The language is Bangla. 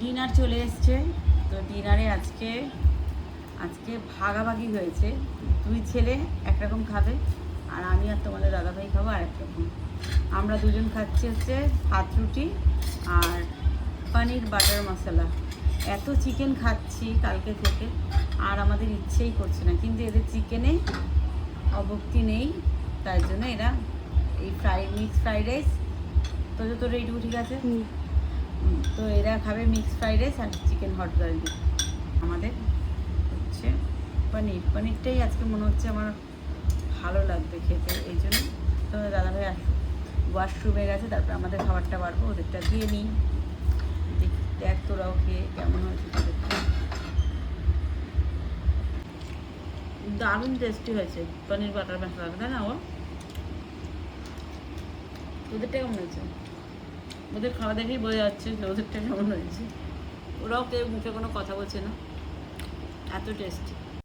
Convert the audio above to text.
ডিনার চলে এসছে। তো ডিনারে আজকে ভাগাভাগি হয়েছে। 2 ছেলে একরকম খাবে, আর আমি আর তোমাদের দাদাভাই খাবো আর একরকম। আমরা দুজন খাচ্ছি হচ্ছে ভাত রুটি আর পনির বাটার মশলা। এত চিকেন খাচ্ছি কালকে থেকে, আর আমাদের ইচ্ছেই করছে না, কিন্তু এদের চিকেনে অভক্তি নেই, তার জন্য এরা এই মিক্স ফ্রাইড রাইস। তোর এইটুকু ঠিক আছে? তো এরা খাবে মিক্স ফ্রাইড রাইস আর চিকেন হট গার্লিক। আমাদের হচ্ছে পনিরটাই আজকে মনে হচ্ছে আমার ভালো লাগবে খেতে, এই জন্য। তো দাদাভাই ওয়াশরুমে গেছে, তারপরে আমাদের খাবারটা বাড়বো, ওদেরটা দিয়ে নিই। দেখ তোরাও খেয়ে কেমন হয়েছে তোদেরটা। দারুণ টেস্টি হয়েছে পনির বাটার মশলা, তাই না? ওদেরটা কেমন হয়েছে? ওদের খাওয়া দেখেই বোঝা যাচ্ছে যে ওদেরটা কেমন হয়েছে। ওরাও কেউ মুখে কোনো কথা বলছে না, এত টেস্টি।